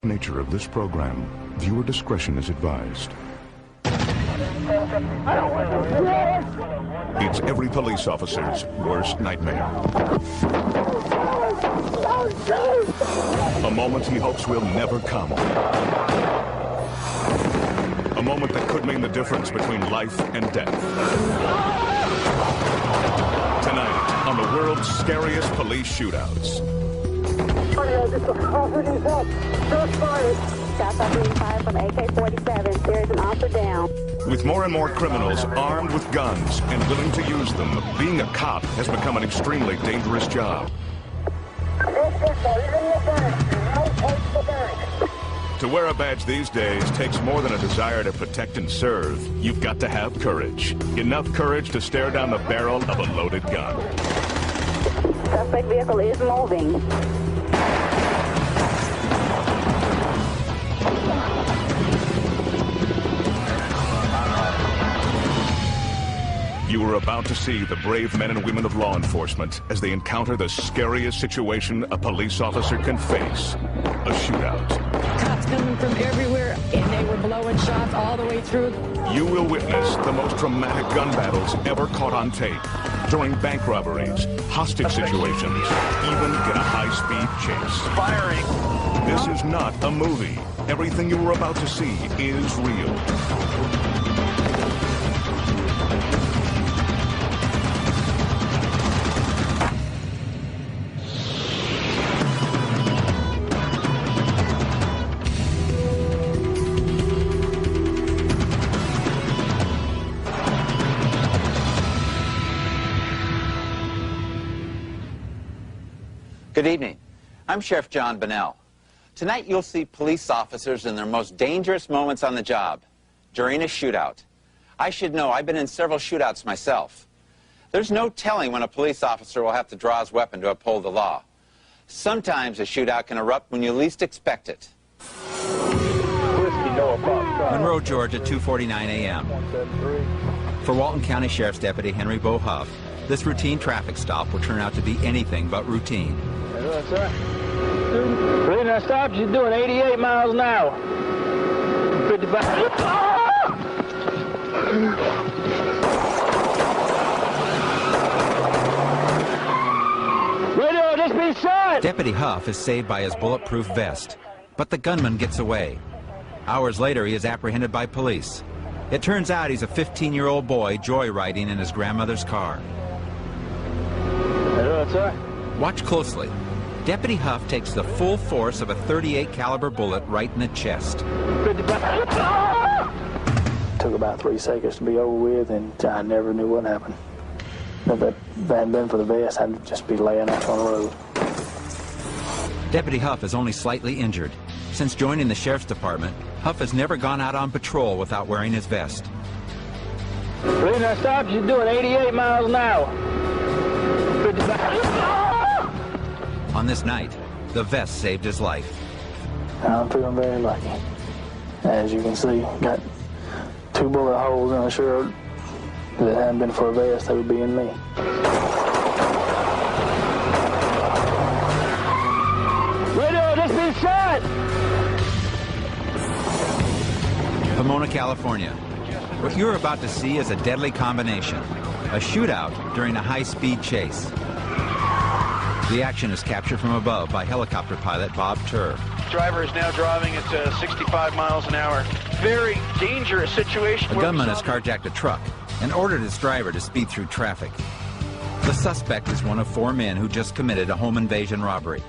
Nature of this program, viewer discretion is advised. It's every police officer's worst nightmare. A moment he hopes will never come. A moment that could mean the difference between life and death. Tonight, on the world's scariest police shootouts. Shots are being fired from AK-47. There is an officer down. With more and more criminals armed with guns and willing to use them, being a cop has become an extremely dangerous job. To wear a badge these days takes more than a desire to protect and serve. You've got to have courage. Enough courage to stare down the barrel of a loaded gun. Suspect vehicle is moving. You are about to see the brave men and women of law enforcement as they encounter the scariest situation a police officer can face, a shootout. Cops coming from everywhere, and they were blowing shots all the way through. You will witness the most dramatic gun battles ever caught on tape, during bank robberies, hostage situations, even in a high-speed chase. Firing. This is not a movie. Everything you are about to see is real. Good evening. I'm Sheriff John Bunnell. Tonight you'll see police officers in their most dangerous moments on the job, during a shootout. I should know, I've been in several shootouts myself. There's no telling when a police officer will have to draw his weapon to uphold the law. Sometimes a shootout can erupt when you least expect it. Monroe, Georgia, 2:49 a.m. For Walton County Sheriff's Deputy Henry Bo Huff, this routine traffic stop will turn out to be anything but routine. That's right. Reading that stop, you're doing 88 miles an hour. 55. Radio, just be shot! Deputy Huff is saved by his bulletproof vest, but the gunman gets away. Hours later, he is apprehended by police. It turns out he's a 15-year-old boy joyriding in his grandmother's car. That's right. Watch closely. Deputy Huff takes the full force of a .38 caliber bullet right in the chest. 55. Took about 3 seconds to be over with, and I never knew what happened. If it hadn't been for the vest, I'd just be laying out on the road. Deputy Huff is only slightly injured. Since joining the Sheriff's Department, Huff has never gone out on patrol without wearing his vest. Reading that stop, you're doing 88 miles an hour. 55. On this night, the vest saved his life. I'm feeling very lucky. As you can see, got 2 bullet holes in the shirt. If it hadn't been for a vest, they would be in me. Radio, just be shot! Pomona, California. What you're about to see is a deadly combination. A shootout during a high-speed chase. The action is captured from above by helicopter pilot Bob Turr. Driver is now driving at 65 miles an hour. Very dangerous situation. A gunman has carjacked a truck and ordered its driver to speed through traffic. The suspect is one of 4 men who just committed a home invasion robbery.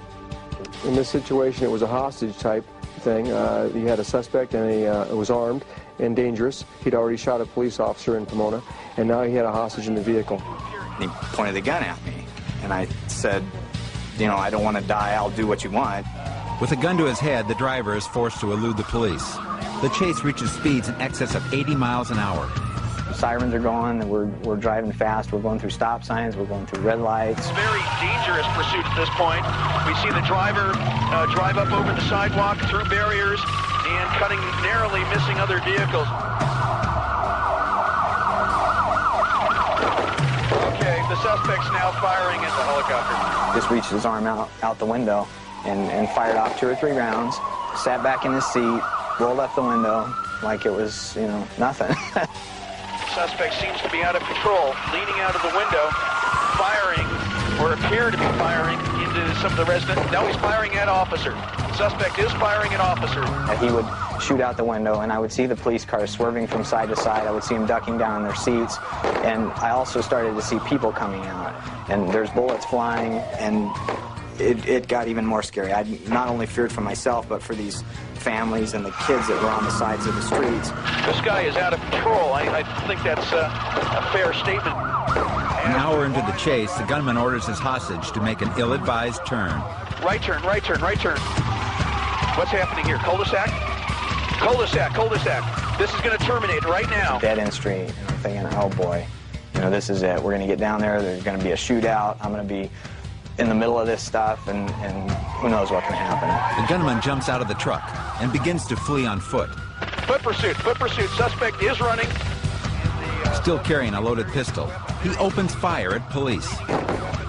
In this situation, it was a hostage type thing. He had a suspect, and he was armed and dangerous. He'd already shot a police officer in Pomona, and now he had a hostage in the vehicle. He pointed the gun at me, and I said, you know, I don't want to die, I'll do what you want. With a gun to his head, the driver is forced to elude the police. The chase reaches speeds in excess of 80 miles an hour. Sirens are going, and we're driving fast, we're going through stop signs, we're going through red lights. Very dangerous pursuit at this point. We see the driver drive up over the sidewalk, through barriers, and cutting narrowly, missing other vehicles. Okay, the suspect's now firing at the helicopter. Just reached his arm out the window and fired off 2 or 3 rounds. sat back in his seat, rolled up the window like it was, you know, nothing. Suspect seems to be out of control, leaning out of the window, firing, or appear to be firing into some of the residents. Now he's firing at officer. Suspect is firing at officer. He would shoot out the window, and I would see the police cars swerving from side to side. I would see them ducking down in their seats, and I also started to see people coming out. And there's bullets flying, and it got even more scary. I not only feared for myself, but for these families and the kids that were on the sides of the streets. This guy is out of control. I think that's a fair statement. An hour into the chase, the gunman orders his hostage to make an ill-advised turn. Right turn, right turn, right turn. What's happening here? Cul-de-sac? Cul-de-sac, cul-de-sac. This is going to terminate right now. Dead-end street, and I'm thinking, oh boy, you know, this is it. We're going to get down there, there's going to be a shootout, I'm going to be in the middle of this stuff, and who knows what can happen. The gunman jumps out of the truck and begins to flee on foot. Foot pursuit. Suspect is running. Still carrying a loaded pistol, he opens fire at police.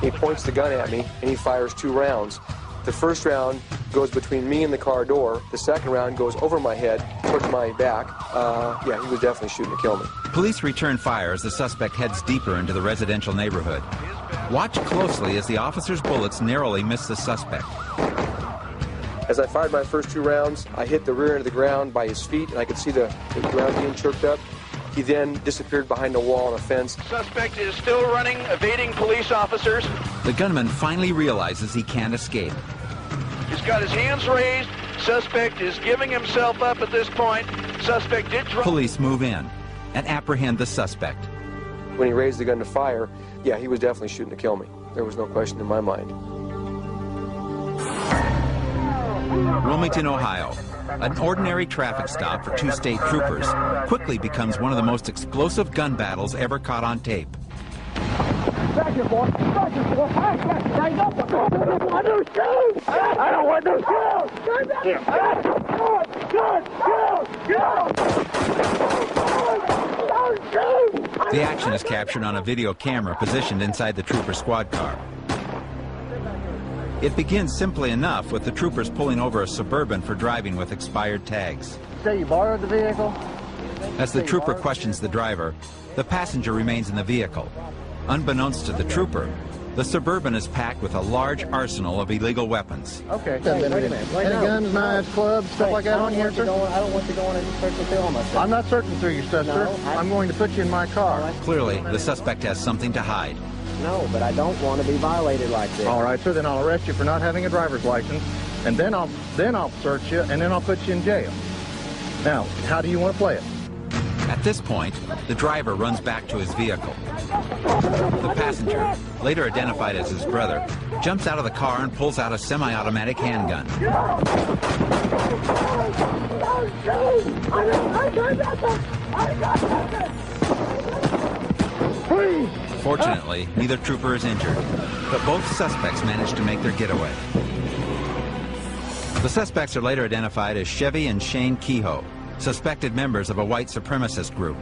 He points the gun at me, and he fires 2 rounds. The first round goes between me and the car door. The second round goes over my head, towards my back. Yeah, he was definitely shooting to kill me. Police return fire as the suspect heads deeper into the residential neighborhood. Watch closely as the officer's bullets narrowly miss the suspect. As I fired my first 2 rounds, I hit the rear end of the ground by his feet, and I could see the ground being choked up. He then disappeared behind a wall and a fence. Suspect is still running, evading police officers. The gunman finally realizes he can't escape. He's got his hands raised. Suspect is giving himself up at this point. Suspect did drop. Police move in and apprehend the suspect. When he raised the gun to fire, yeah, he was definitely shooting to kill me. There was no question in my mind. Wilmington, Ohio. An ordinary traffic stop for 2 state troopers quickly becomes one of the most explosive gun battles ever caught on tape. Back here, boy. Back here, boy. I don't want no shoes. I don't want no shoes. The action is captured on a video camera positioned inside the trooper squad car. It begins simply enough with the troopers pulling over a Suburban for driving with expired tags. So you borrowed the vehicle? As the trooper questions the driver, the passenger remains in the vehicle. Unbeknownst to the trooper, the Suburban is packed with a large arsenal of illegal weapons. Okay, wait a minute. Any guns, knives, clubs, stuff like that on here, sir? I don't want to go in and search and fill myself. I'm not searching through your stuff, sir. I'm going to put you in my car. Clearly, the suspect has something to hide. No, but I don't want to be violated like this. All right, sir, then I'll arrest you for not having a driver's license, and then I'll search you, and then I'll put you in jail. Now, how do you want to play it? At this point, the driver runs back to his vehicle. The passenger, later identified as his brother, jumps out of the car and pulls out a semi-automatic handgun. Fortunately, neither trooper is injured, but both suspects manage to make their getaway. The suspects are later identified as Chevy and Shane Kehoe, suspected members of a white supremacist group.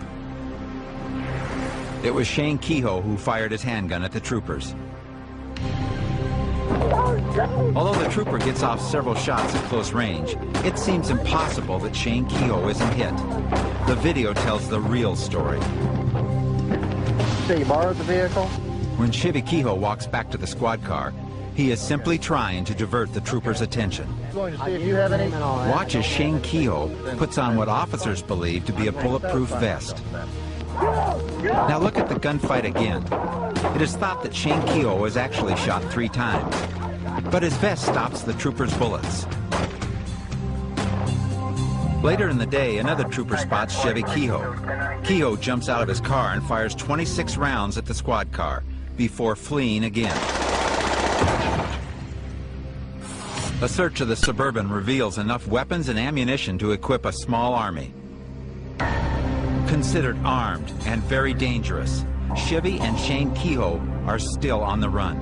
It was Shane Kehoe who fired his handgun at the troopers. Although the trooper gets off several shots at close range, it seems impossible that Shane Kehoe isn't hit. The video tells the real story. So you borrowed the vehicle? When Chevy Kehoe walks back to the squad car, he is simply trying to divert the trooper's attention. Going to see if you have any. Watch as Shane Kehoe puts on what officers believe to be a bulletproof vest. Now look at the gunfight again. It is thought that Shane Kehoe was actually shot 3 times, but his vest stops the trooper's bullets. Later in the day, another trooper spots Chevy Kehoe. Kehoe jumps out of his car and fires 26 rounds at the squad car before fleeing again. A search of the Suburban reveals enough weapons and ammunition to equip a small army. Considered armed and very dangerous, Chevy and Shane Kehoe are still on the run.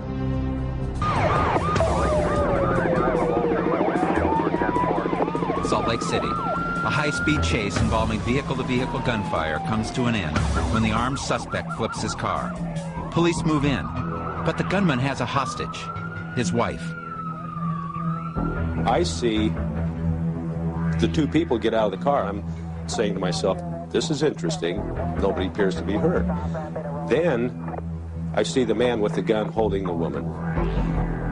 Salt Lake City. A high-speed chase involving vehicle-to-vehicle gunfire comes to an end when the armed suspect flips his car. Police move in, but the gunman has a hostage, his wife. I see The two people get out of the car. I'm saying to myself, this is interesting. Nobody appears to be hurt. Then I see the man with the gun holding the woman.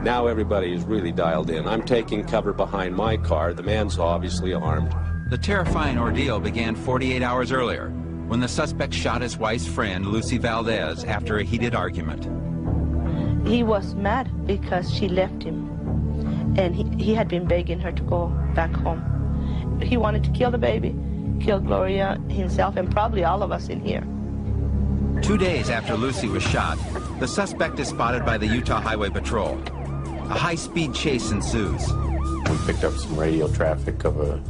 Now everybody is really dialed in. I'm taking cover behind my car. The man's obviously armed. The terrifying ordeal began 48 hours earlier when the suspect shot his wife's friend, Lucy Valdez, after a heated argument. He was mad because she left him, and he had been begging her to go back home. He wanted to kill the baby, kill Gloria, himself, and probably all of us in here. 2 days after Lucy was shot, the suspect is spotted by the Utah Highway Patrol. A high-speed chase ensues. We picked up some radio traffic of a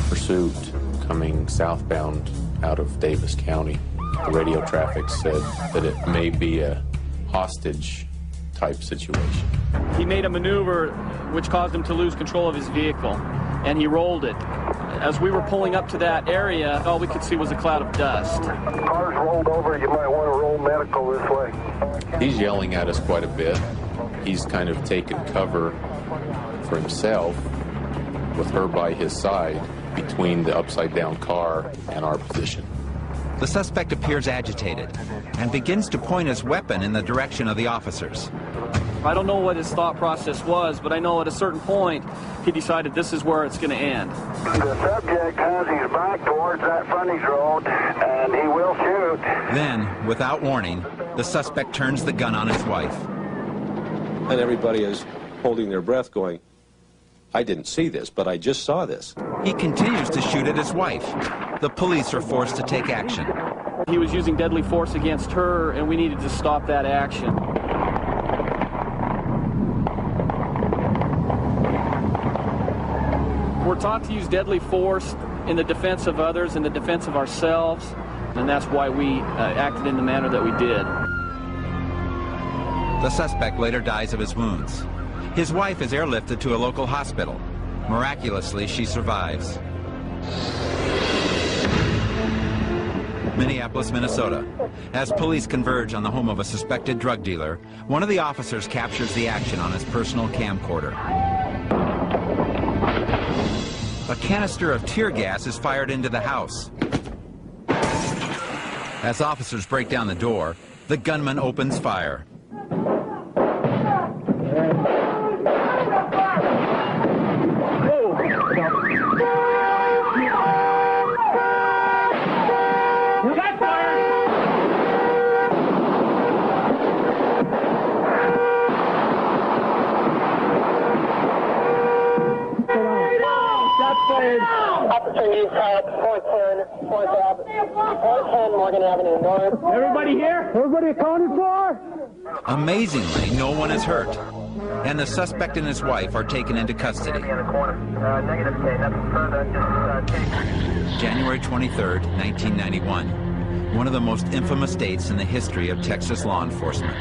pursuit coming southbound out of Davis County. The radio traffic said that it may be a hostage-type situation. He made a maneuver which caused him to lose control of his vehicle, and he rolled it. As we were pulling up to that area, all we could see was a cloud of dust. Car's rolled over. You might want to roll medical this way. He's yelling at us quite a bit. He's kind of taken cover for himself with her by his side between the upside-down car and our position. The suspect appears agitated and begins to point his weapon in the direction of the officers. I don't know what his thought process was, but I know at a certain point he decided this is where it's going to end. The subject has his back towards that frontage road, and he will shoot. Then, without warning, the suspect turns the gun on his wife. And everybody is holding their breath going, I didn't see this, but I just saw this. He continues to shoot at his wife. The police are forced to take action. He was using deadly force against her, and we needed to stop that action. We're taught to use deadly force in the defense of others, in the defense of ourselves, and that's why we acted in the manner that we did. The suspect later dies of his wounds. His wife is airlifted to a local hospital. Miraculously, she survives. Minneapolis, Minnesota. As police converge on the home of a suspected drug dealer, one of the officers captures the action on his personal camcorder. A canister of tear gas is fired into the house. As officers break down the door, the gunman opens fire. Everybody here? Everybody accounted for? Amazingly, no one is hurt, and the suspect and his wife are taken into custody. January 23rd, 1991, one of the most infamous dates in the history of Texas law enforcement.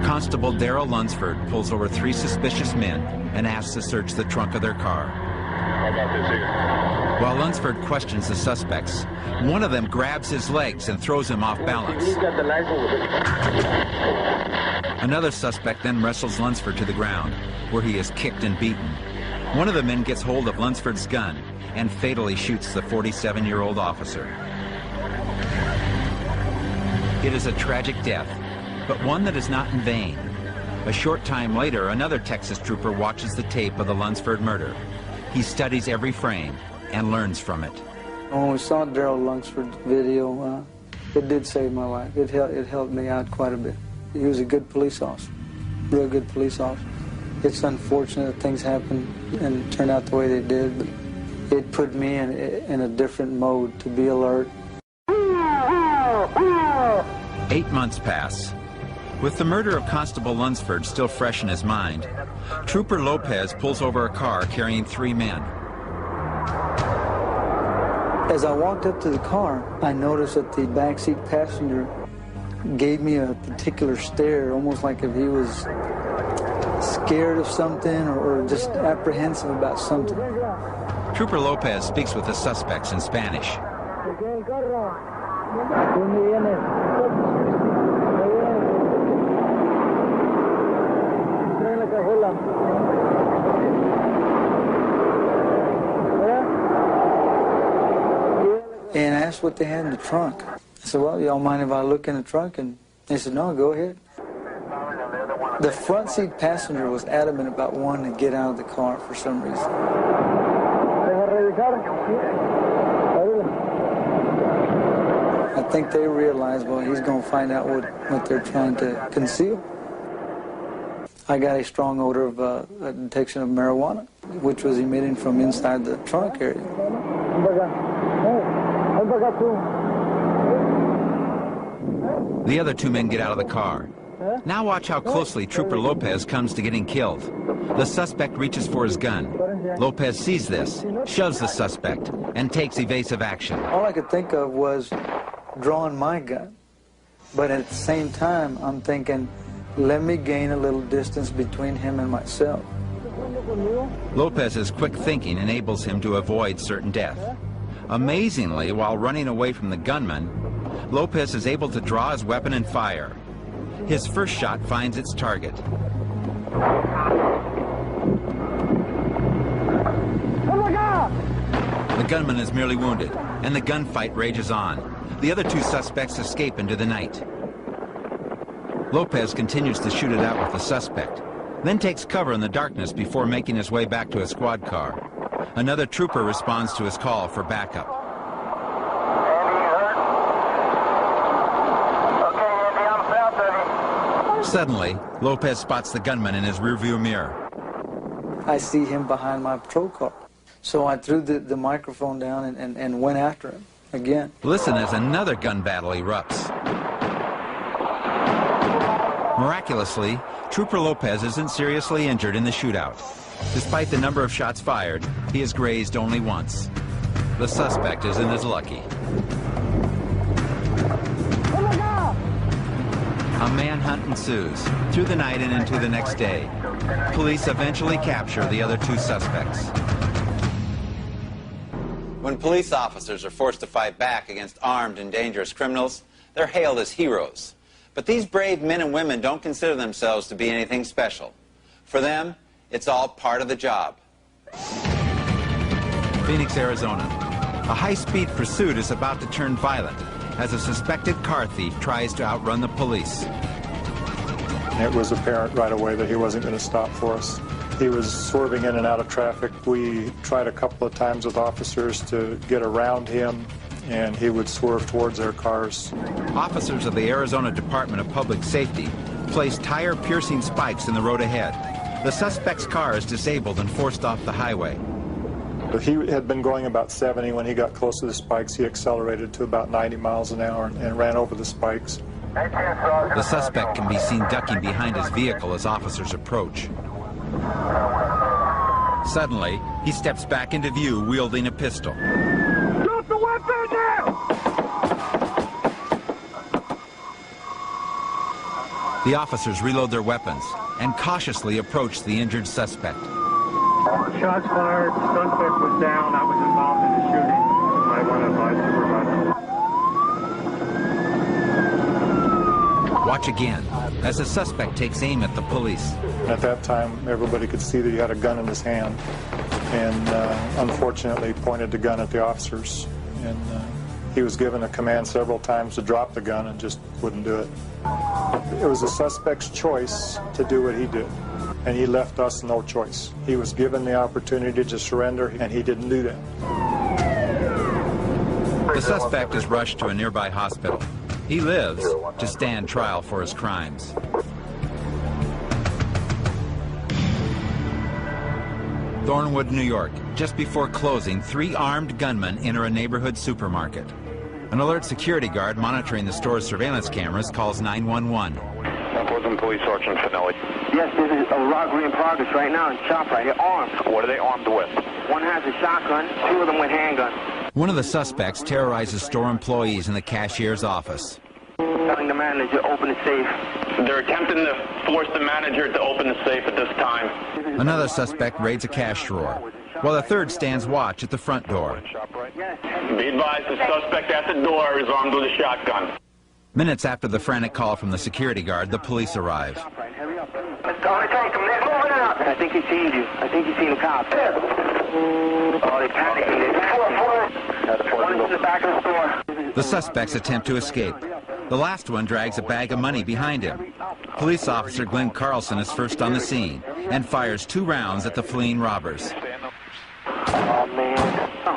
Constable Darrell Lunsford pulls over 3 suspicious men and asks to search the trunk of their car. How about this here? While Lunsford questions the suspects, one of them grabs his legs and throws him off balance. Another suspect then wrestles Lunsford to the ground, where he is kicked and beaten. One of the men gets hold of Lunsford's gun and fatally shoots the 47-year-old officer. It is a tragic death, but one that is not in vain. A short time later, another Texas trooper watches the tape of the Lunsford murder. He studies every frame and learns from it. When we saw Darrell Lunsford's video, it did save my life. It helped me out quite a bit. He was a good police officer, real good police officer. It's unfortunate that things happened and turned out the way they did, but it put me in a different mode to be alert. 8 months pass. With the murder of Constable Lunsford still fresh in his mind, Trooper Lopez pulls over a car carrying 3 men. As I walked up to the car, I noticed that the backseat passenger gave me a particular stare, almost like if he was scared of something or just apprehensive about something. Trooper Lopez speaks with the suspects in Spanish. and asked what they had in the trunk. I said, well, y'all mind if I look in the trunk? And they said, no, go ahead. The front seat passenger was adamant about wanting to get out of the car for some reason. I think they realized, well, he's going to find out what they're trying to conceal. I got a strong odor of a detection of marijuana, which was emitting from inside the trunk area. The other two men get out of the car. Now watch how closely Trooper Lopez comes to getting killed. The suspect reaches for his gun. Lopez sees this, shoves the suspect, and takes evasive action. All I could think of was drawing my gun. But at the same time, I'm thinking, let me gain a little distance between him and myself. Lopez's quick thinking enables him to avoid certain death. Amazingly, while running away from the gunman, Lopez is able to draw his weapon and fire. His first shot finds its target. The gunman is merely wounded, and the gunfight rages on. The other two suspects escape into the night. Lopez continues to shoot it out with the suspect, then takes cover in the darkness before making his way back to a squad car. Another trooper responds to his call for backup. Suddenly, Lopez spots the gunman in his rearview mirror. I see him behind my patrol car. So I threw the microphone down and went after him again. Listen as another gun battle erupts. Miraculously, Trooper Lopez isn't seriously injured in the shootout. Despite the number of shots fired, he is grazed only once. The suspect isn't as lucky. A manhunt ensues, through the night and into the next day. Police eventually capture the other two suspects. When police officers are forced to fight back against armed and dangerous criminals, they're hailed as heroes. But these brave men and women don't consider themselves to be anything special. For them, it's all part of the job. Phoenix, Arizona. A high-speed pursuit is about to turn violent as a suspected car thief tries to outrun the police. It was apparent right away that he wasn't going to stop for us. He was swerving in and out of traffic. We tried a couple of times with officers to get around him, and he would swerve towards their cars. Officers of the Arizona Department of Public Safety placed tire-piercing spikes in the road ahead. The suspect's car is disabled and forced off the highway. He had been going about 70. When he got close to the spikes, he accelerated to about 90 miles an hour and ran over the spikes. The suspect can be seen ducking behind his vehicle as officers approach. Suddenly, he steps back into view wielding a pistol. Drop the weapon now! The officers reload their weapons and cautiously approach the injured suspect. Shots fired, suspect was down, I was involved in the shooting. I want to advise supervisor. Watch again as the suspect takes aim at the police. At that time, everybody could see that he had a gun in his hand, and unfortunately pointed the gun at the officers. And he was given a command several times to drop the gun and just wouldn't do it. It was the suspect's choice to do what he did, and he left us no choice. He was given the opportunity to surrender, and he didn't do that. The suspect is rushed to a nearby hospital. He lives to stand trial for his crimes. Thornwood, New York. Just before closing, 3 armed gunmen enter a neighborhood supermarket. An alert security guard monitoring the store's surveillance cameras calls 911. Police Sergeant Finelli. Yes, this is a robbery in progress right now in ShopRite. They're armed. What are they armed with? One has a shotgun, 2 of them with handguns. One of the suspects terrorizes store employees in the cashier's office. Telling the manager to open the safe. They're attempting to force the manager to open the safe at this time. Another suspect raids a cash drawer, while a third stands watch at the front door. Be advised, the suspect at the door is armed with a shotgun. Minutes after the frantic call from the security guard, the police arrive. I think he's seen you. I think he's seen the cops. Oh, they panicked. One is in the back of the store. The suspects attempt to escape. The last one drags a bag of money behind him. Police officer Glenn Carlson is first on the scene and fires 2 rounds at the fleeing robbers. Oh, man.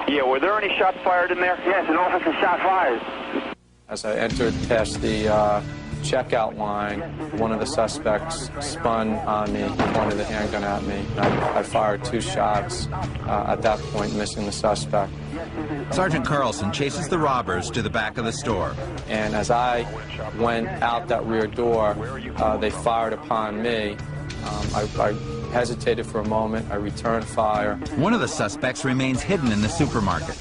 Yeah, were there any shots fired in there? Yes, an officer shot fired. As I entered past the checkout line, one of the suspects spun on me, pointed the handgun at me. I fired 2 shots at that point, missing the suspect. Sergeant Carlson chases the robbers to the back of the store. And as I went out that rear door, they fired upon me. I hesitated for a moment. I returned fire. One of the suspects remains hidden in the supermarket.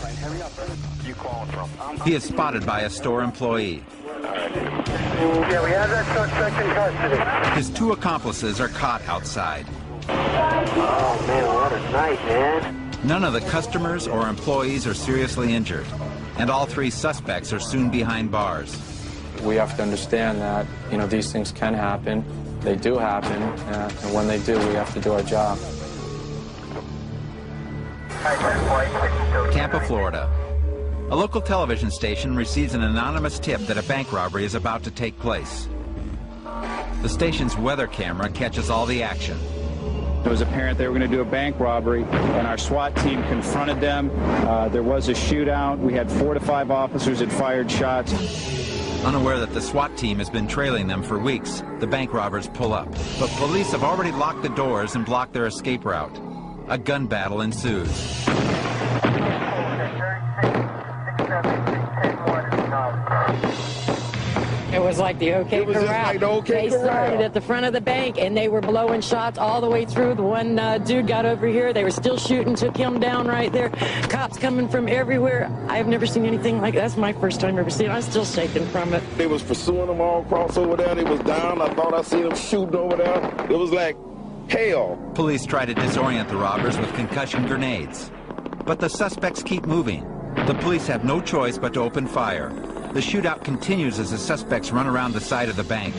He is spotted by a store employee. Yeah, we have that suspect in custody. His 2 accomplices are caught outside. Oh, man, what a night, man. None of the customers or employees are seriously injured, and all 3 suspects are soon behind bars. We have to understand that, you know, these things can happen. They do happen, and when they do, we have to do our job. Tampa, Florida. A local television station receives an anonymous tip that a bank robbery is about to take place. The station's weather camera catches all the action. It was apparent they were going to do a bank robbery, and our SWAT team confronted them. There was a shootout. We had 4 to 5 officers that fired shots. Unaware that the SWAT team has been trailing them for weeks, the bank robbers pull up. But police have already locked the doors and blocked their escape route. A gun battle ensues. It was like the OK Corral. They started at the front of the bank, and they were blowing shots all the way through. The one dude got over here. They were still shooting, took him down right there. Cops coming from everywhere. I've never seen anything like that. That's my first time ever seeing it. I'm still shaking from it. They was pursuing them all across over there. They was down. I thought I seen them shooting over there. It was like hell. Police try to disorient the robbers with concussion grenades. But the suspects keep moving. The police have no choice but to open fire. The shootout continues as the suspects run around the side of the bank.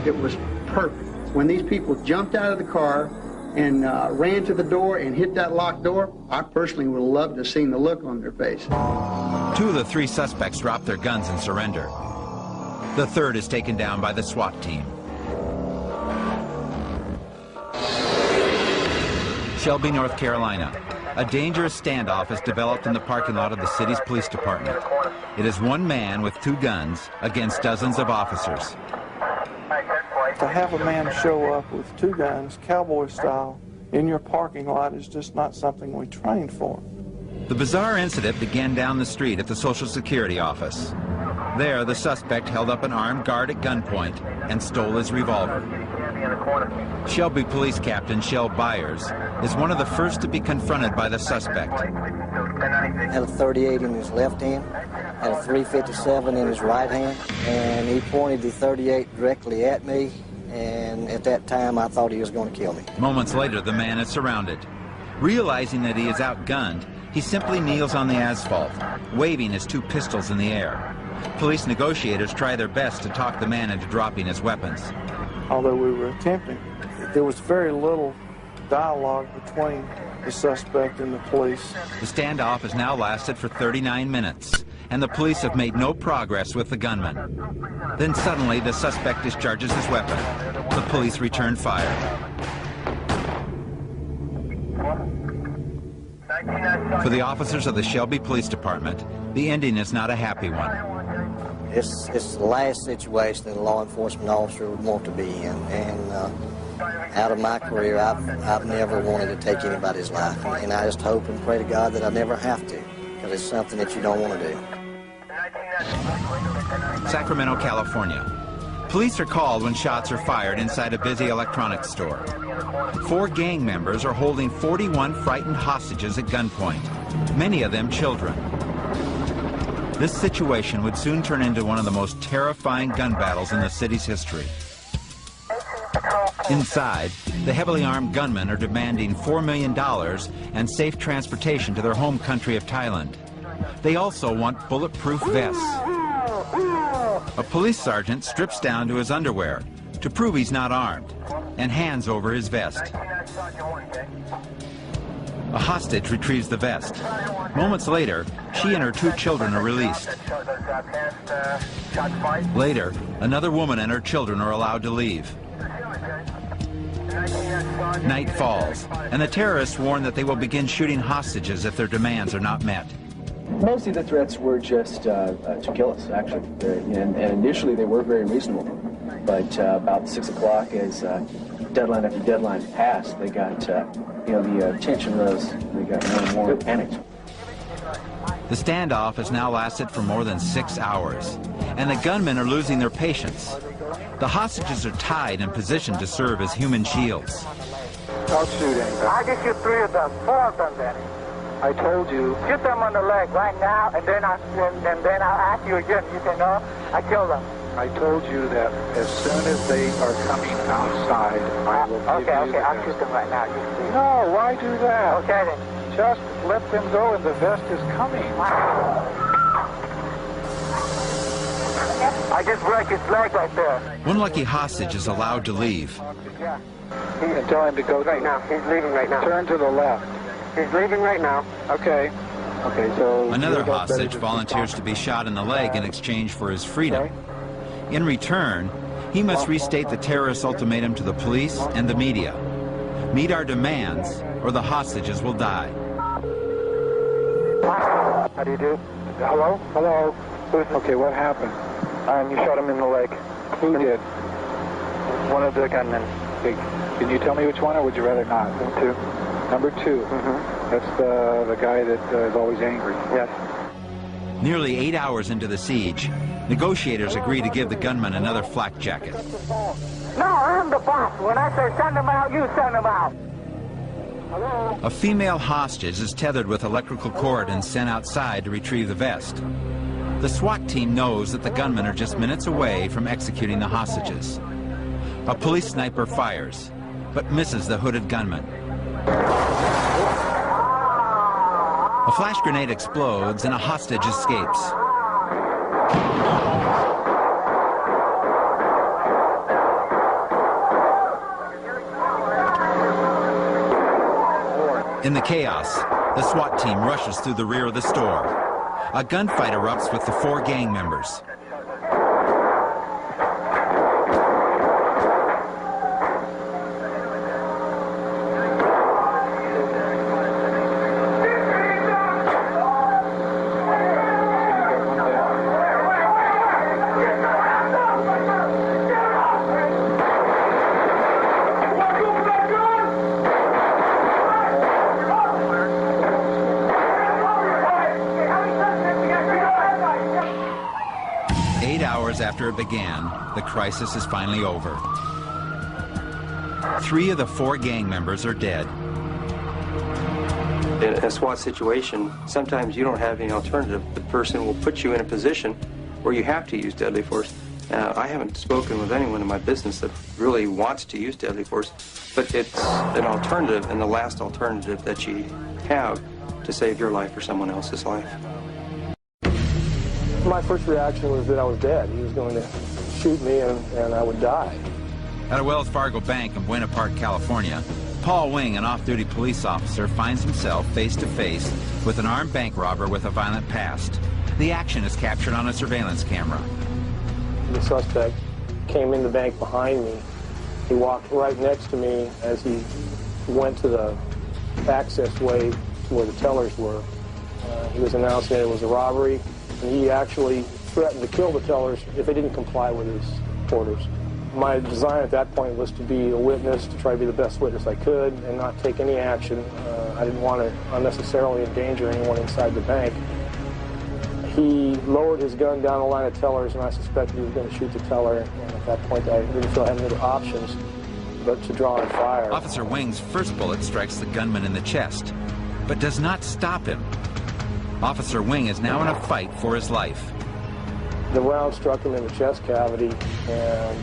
It was perfect. When these people jumped out of the car and ran to the door and hit that locked door, I personally would have loved to have seen the look on their face. 2 of the 3 suspects drop their guns and surrender. The 3rd is taken down by the SWAT team. Shelby, North Carolina. A dangerous standoff has developed in the parking lot of the city's police department. It is 1 man with 2 guns against dozens of officers. To have a man show up with 2 guns, cowboy style, in your parking lot is just not something we trained for. The bizarre incident began down the street at the Social Security office. There, the suspect held up an armed guard at gunpoint and stole his revolver. Shelby Police Captain Shell Byers is one of the first to be confronted by the suspect. Had a .38 in his left hand, had a .357 in his right hand, and he pointed the .38 directly at me, and at that time I thought he was going to kill me. Moments later, the man is surrounded. Realizing that he is outgunned, he simply kneels on the asphalt, waving his 2 pistols in the air. Police negotiators try their best to talk the man into dropping his weapons. Although we were attempting, there was very little dialogue between the suspect and the police. The standoff has now lasted for 39 minutes, and the police have made no progress with the gunman. Then suddenly, the suspect discharges his weapon. The police return fire. For the officers of the Shelby Police Department, the ending is not a happy one. It's the last situation that a law enforcement officer would want to be in, and out of my career, I've never wanted to take anybody's life, and I just hope and pray to God that I never have to, because it's something that you don't want to do. Sacramento, California. Police are called when shots are fired inside a busy electronics store. 4 gang members are holding 41 frightened hostages at gunpoint, many of them children. This situation would soon turn into one of the most terrifying gun battles in the city's history. Inside, the heavily armed gunmen are demanding $4 million and safe transportation to their home country of Thailand. They also want bulletproof vests. A police sergeant strips down to his underwear to prove he's not armed and hands over his vest. A hostage retrieves the vest. Moments later, she and her 2 children are released. Later, another woman and her children are allowed to leave. Night falls, and the terrorists warn that they will begin shooting hostages if their demands are not met. Mostly the threats were just to kill us, actually. And initially they were very reasonable. But about 6 o'clock, as deadline after deadline passed, they got, the tension rose. They got more and more panicked. The standoff has now lasted for more than 6 hours, and the gunmen are losing their patience. The hostages are tied and positioned to serve as human shields. Don't shoot anybody. I just shoot 3 of them, 4 of them, Danny. I told you. Shoot them on the leg right now, and then I'll ask you again. You say no, I kill them. I told you that as soon as they are coming outside, I will give you the I'll vest. shoot them right now. No, why do that? Okay, then. Just let them go, and the vest is coming. I just break his leg right there. One lucky hostage is allowed to leave. Yeah. And tell him to go right now. He's leaving right now. Turn to the left. He's leaving right now. Okay. Okay, so... Another hostage volunteers to be shot in the leg in exchange for his freedom. In return, he must restate the terrorist ultimatum to the police and the media. Meet our demands, or the hostages will die. How do you do? Hello? Hello? Okay, what happened? You shot him in the leg. Who did? One of the gunmen. Okay. Can you tell me which one, or would you rather not? Two. Number 2. That's the guy that is always angry. Yes. Nearly 8 hours into the siege, negotiators agree to give the gunman another flak jacket. No, I'm the boss. When I say send them out, you send them out. Hello? A female hostage is tethered with electrical cord and sent outside to retrieve the vest. The SWAT team knows that the gunmen are just minutes away from executing the hostages. A police sniper fires, but misses the hooded gunman. A flash grenade explodes and a hostage escapes. In the chaos, the SWAT team rushes through the rear of the store. A gunfight erupts with the 4 gang members. After it began, the crisis is finally over. 3 of the 4 gang members are dead. In a SWAT situation, sometimes you don't have any alternative. The person will put you in a position where you have to use deadly force. I haven't spoken with anyone in my business that really wants to use deadly force, but it's an alternative and the last alternative that you have to save your life or someone else's life. My first reaction was that I was dead. He was going to shoot me and I would die. At a Wells Fargo bank in Buena Park, California, Paul Wing, an off-duty police officer, finds himself face-to-face with an armed bank robber with a violent past. The action is captured on a surveillance camera. The suspect came in the bank behind me. He walked right next to me as he went to the access way to where the tellers were. He was announcing that it was a robbery. And he actually threatened to kill the tellers if they didn't comply with his orders. My design at that point was to be a witness, to try to be the best witness I could and not take any action. I didn't want to unnecessarily endanger anyone inside the bank. He lowered his gun down the line of tellers, and I suspected he was going to shoot the teller. And at that point, I didn't feel I had any other options but to draw and fire. Officer Wing's first bullet strikes the gunman in the chest, but does not stop him. Officer Wing is now in a fight for his life. The round struck him in the chest cavity and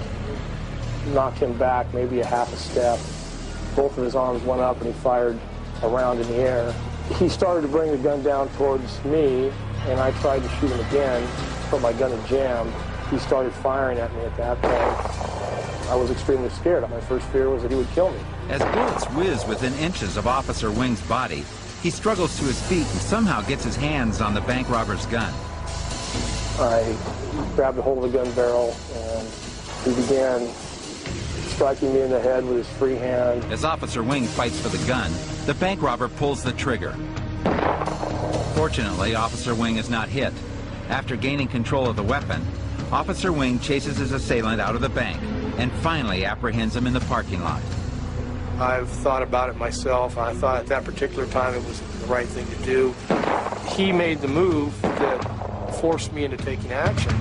knocked him back maybe a half a step. Both of his arms went up and he fired a round in the air. He started to bring the gun down towards me, and I tried to shoot him again, but my gun had jammed. He started firing at me at that point. I was extremely scared. My first fear was that he would kill me. As bullets whiz within inches of Officer Wing's body, He struggles to his feet and somehow gets his hands on the bank robber's gun. I grabbed a hold of the gun barrel, and he began striking me in the head with his free hand. As Officer Wing fights for the gun, the bank robber pulls the trigger. Fortunately, Officer Wing is not hit. After gaining control of the weapon, Officer Wing chases his assailant out of the bank and finally apprehends him in the parking lot. I've thought about it myself. I thought at that particular time it was the right thing to do. He made the move that forced me into taking action.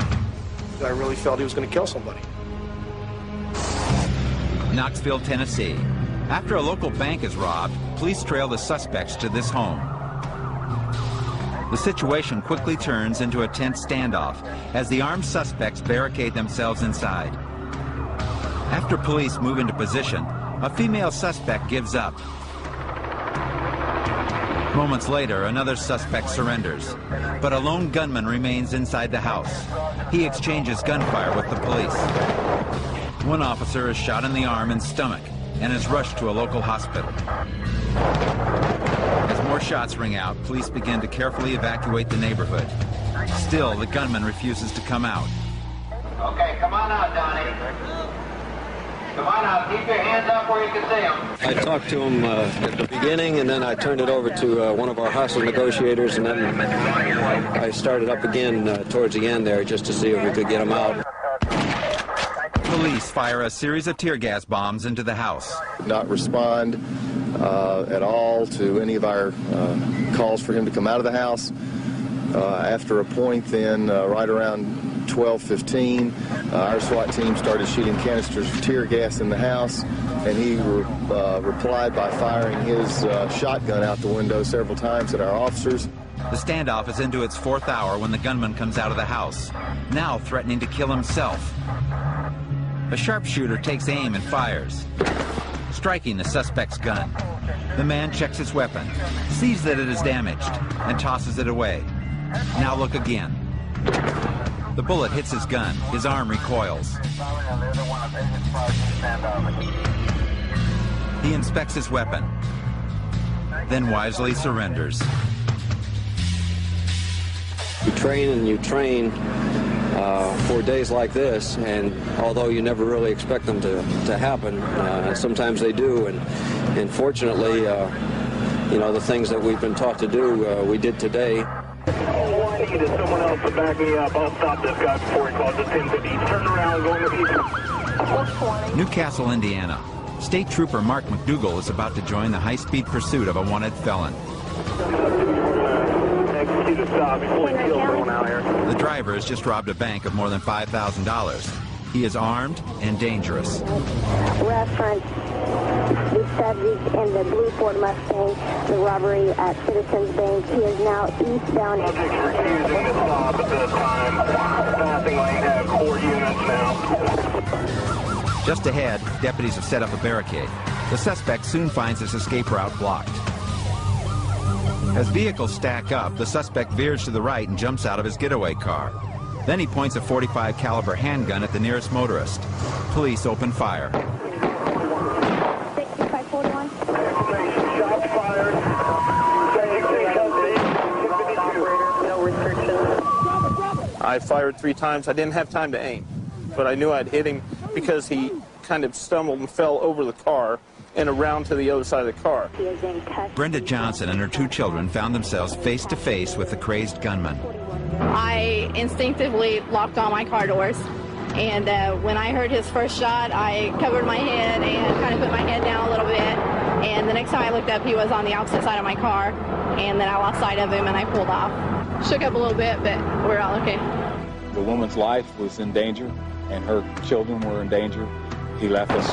I really felt he was going to kill somebody. Knoxville, Tennessee. After a local bank is robbed, police trail the suspects to this home. The situation quickly turns into a tense standoff as the armed suspects barricade themselves inside. After police move into position, a female suspect gives up. Moments later, another suspect surrenders, but a lone gunman remains inside the house. He exchanges gunfire with the police. One officer is shot in the arm and stomach and is rushed to a local hospital. As more shots ring out, police begin to carefully evacuate the neighborhood. Still, the gunman refuses to come out. Okay, come on out, Donnie. Come on out. Keep your hands up where you can see them. I talked to him at the beginning, and then I turned it over to one of our hostile negotiators, and then I started up again towards the end there just to see if we could get him out. Police fire a series of tear gas bombs into the house. Not respond at all to any of our calls for him to come out of the house. After a point then, right around 12:15, our SWAT team started shooting canisters of tear gas in the house, and he replied by firing his shotgun out the window several times at our officers. The standoff is into its fourth hour when the gunman comes out of the house, now threatening to kill himself. A sharpshooter takes aim and fires, striking the suspect's gun. The man checks his weapon, sees that it is damaged, and tosses it away. Now look again. The bullet hits his gun. His arm recoils. He inspects his weapon, then wisely surrenders. You train and you train for days like this, and although you never really expect them to happen, sometimes they do, and fortunately, you know, the things that we've been taught to do, we did today. All I need is someone else to back me up. I'll stop this guy before he calls the 1050. Turn around, going to east. Newcastle, Indiana. State Trooper Mark McDougal is about to join the high-speed pursuit of a wanted felon. Execute a stop before he kills someone out here. The driver has just robbed a bank of more than $5,000. He is armed and dangerous. Reference the subject in the blue Ford Mustang, the robbery at Citizens Bank. He is now eastbound. Subject's refusing to stop at this time. Passing lane at 4 units now. Just ahead, deputies have set up a barricade. The suspect soon finds his escape route blocked. As vehicles stack up, the suspect veers to the right and jumps out of his getaway car. Then he points a .45 caliber handgun at the nearest motorist. Police open fire. 6541. Shots fired. No restrictions. I fired 3 times. I didn't have time to aim, but I knew I'd hit him because he kind of stumbled and fell over the car and around to the other side of the car. Brenda Johnson and her 2 children found themselves face to face with the crazed gunman. I instinctively locked all my car doors, and when I heard his first shot, I covered my head and kind of put my head down a little bit, and the next time I looked up, he was on the opposite side of my car, and then I lost sight of him and I pulled off. Shook up a little bit, but we're all okay. The woman's life was in danger, and her children were in danger. He left us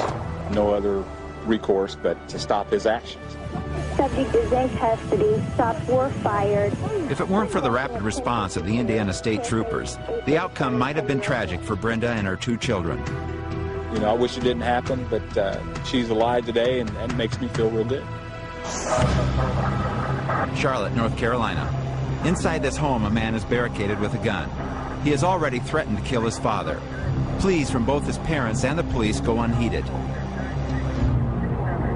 no other recourse but to stop his actions. Subject is in custody. Shots were fired. If it weren't for the rapid response of the Indiana State Troopers, the outcome might have been tragic for Brenda and her 2 children. You know, I wish it didn't happen, but she's alive today, and that makes me feel real good. Charlotte, North Carolina. Inside this home, a man is barricaded with a gun. He has already threatened to kill his father. Pleas from both his parents and the police go unheeded.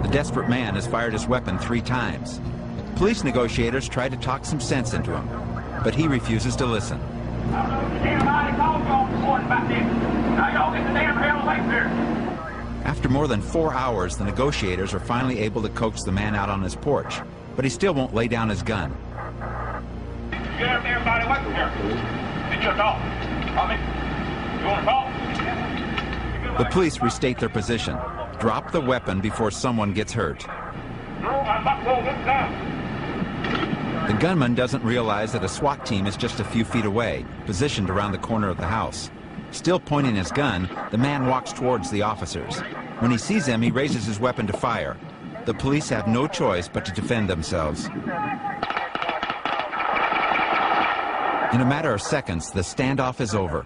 The desperate man has fired his weapon 3 times. police negotiators try to talk some sense into him, but he refuses to listen. After more than 4 hours, the negotiators are finally able to coax the man out on his porch, but he still won't lay down his gun. Get everybody away from here. Did you talk? Tommy, you want to talk? The police restate their position. Drop the weapon before someone gets hurt. No, I'm not going to get down. The gunman doesn't realize that a SWAT team is just a few feet away, positioned around the corner of the house. Still pointing his gun, the man walks towards the officers. When he sees them, he raises his weapon to fire. The police have no choice but to defend themselves. In a matter of seconds, the standoff is over.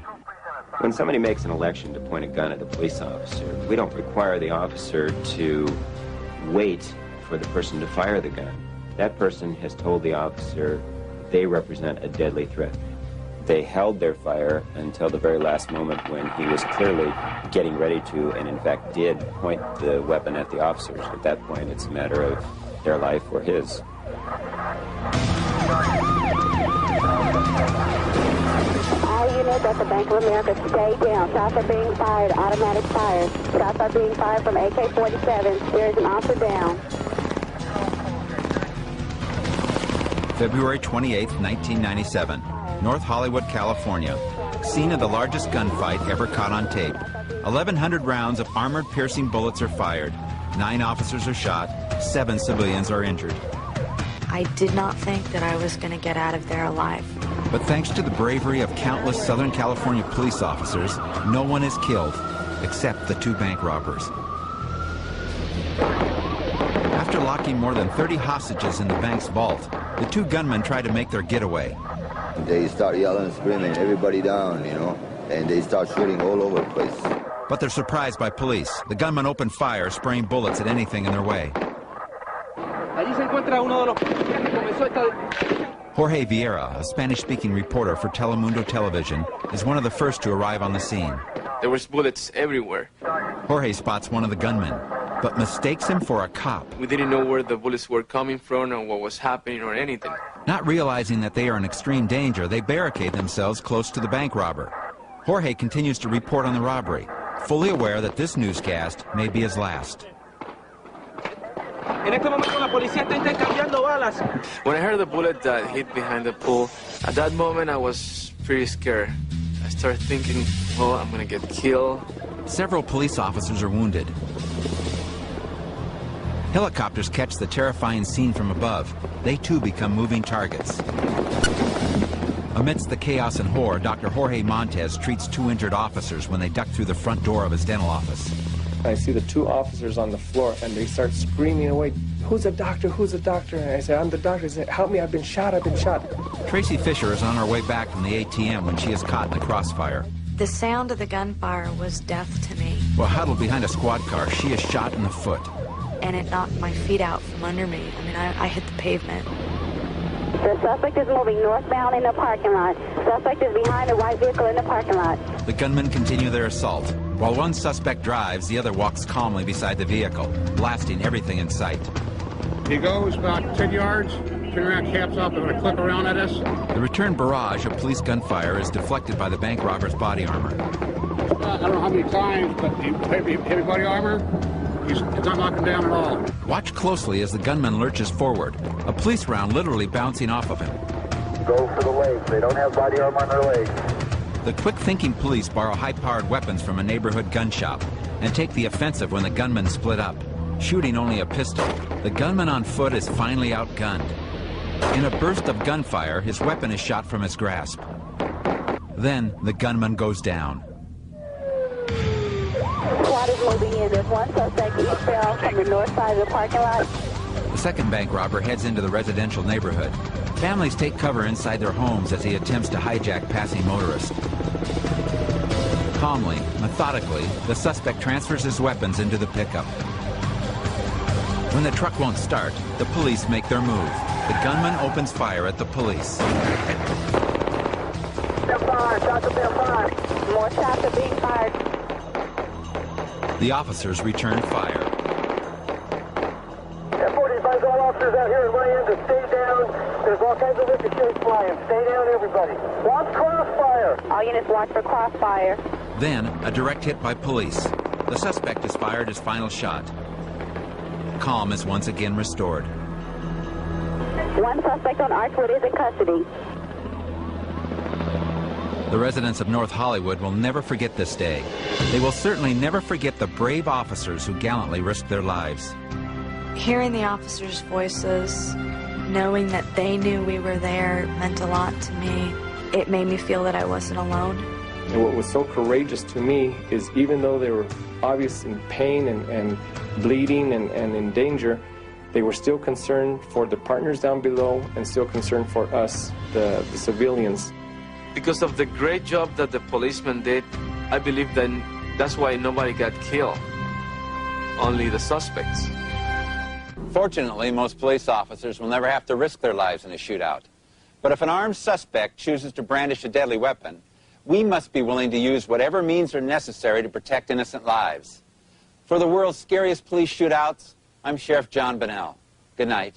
When somebody makes an election to point a gun at a police officer, we don't require the officer to wait for the person to fire the gun. That person has told the officer they represent a deadly threat. They held their fire until the very last moment when he was clearly getting ready to, and in fact did, point the weapon at the officers. At that point, it's a matter of their life or his. All units at the Bank of America, stay down. Shots are being fired, automatic fire. Shots are being fired from AK-47. There is an officer down. February 28, 1997, North Hollywood, California. Scene of the largest gunfight ever caught on tape. 1,100 rounds of armored-piercing bullets are fired. 9 officers are shot. 7 civilians are injured. I did not think that I was going to get out of there alive. But thanks to the bravery of countless Southern California police officers, no one is killed, except the 2 bank robbers. After locking more than 30 hostages in the bank's vault, the 2 gunmen try to make their getaway. They start yelling and screaming, everybody down, you know, and they start shooting all over the place. But they're surprised by police. The gunmen open fire, spraying bullets at anything in their way. Jorge Vieira, a Spanish-speaking reporter for Telemundo Television, is one of the first to arrive on the scene. There was bullets everywhere. Jorge spots one of the gunmen, but mistakes him for a cop. We didn't know where the bullets were coming from or what was happening or anything. Not realizing that they are in extreme danger, they barricade themselves close to the bank robber. Jorge continues to report on the robbery, fully aware that this newscast may be his last. When I heard the bullet that hit behind the pool, at that moment I was pretty scared. I started thinking, oh, I'm gonna get killed. Several police officers are wounded. Helicopters catch the terrifying scene from above. They too become moving targets. Amidst the chaos and horror, Dr. Jorge Montes treats 2 injured officers when they duck through the front door of his dental office. I see the 2 officers on the floor, and they start screaming away, "Who's a doctor? Who's a doctor?" And I say, "I'm the doctor." He said, "Help me, I've been shot, I've been shot." Tracy Fisher is on her way back from the ATM when she is caught in the crossfire. The sound of the gunfire was death to me, While huddled behind a squad car, she is shot in the foot. and it knocked my feet out from under me. I mean, I hit the pavement. The suspect is moving northbound in the parking lot. Suspect is behind the white vehicle in the parking lot. The gunmen continue their assault. While one suspect drives, the other walks calmly beside the vehicle, blasting everything in sight. He goes about 10 yards, turn around, caps up, they're going to clip around at us. The return barrage of police gunfire is deflected by the bank robber's body armor. I don't know how many times, but heavy body armor, he's not knocking down at all. Watch closely as the gunman lurches forward, a police round literally bouncing off of him. Go for the legs. They don't have body armor on their legs. The quick-thinking police borrow high-powered weapons from a neighborhood gun shop and take the offensive when the gunmen split up. Shooting only a pistol, the gunman on foot is finally outgunned. In a burst of gunfire, his weapon is shot from his grasp. Then the gunman goes down. Squad is moving in. There's one suspect eastbound from the north side of the parking lot. The second bank robber heads into the residential neighborhood. Families take cover inside their homes as he attempts to hijack passing motorists. Calmly, methodically, the suspect transfers his weapons into the pickup. When the truck won't start, the police make their move. The gunman opens fire at the police. More shots are being fired. The officers return fire. 45 all officers out here and running into stage him. Stay down, everybody. Watch crossfire. All units watch for crossfire. Then, a direct hit by police. The suspect has fired his final shot. Calm is once again restored. One suspect on Archwood is in custody. The residents of North Hollywood will never forget this day. They will certainly never forget the brave officers who gallantly risked their lives. Hearing the officers' voices, knowing that they knew we were there, meant a lot to me. It made me feel that I wasn't alone. And what was so courageous to me is even though they were obviously in pain and bleeding and in danger, they were still concerned for the partners down below and still concerned for us, the civilians. Because of the great job that the policemen did, I believe that that's why nobody got killed, only the suspects. Fortunately, most police officers will never have to risk their lives in a shootout. But if an armed suspect chooses to brandish a deadly weapon, we must be willing to use whatever means are necessary to protect innocent lives. For the world's scariest police shootouts, I'm Sheriff John Bonnell. Good night.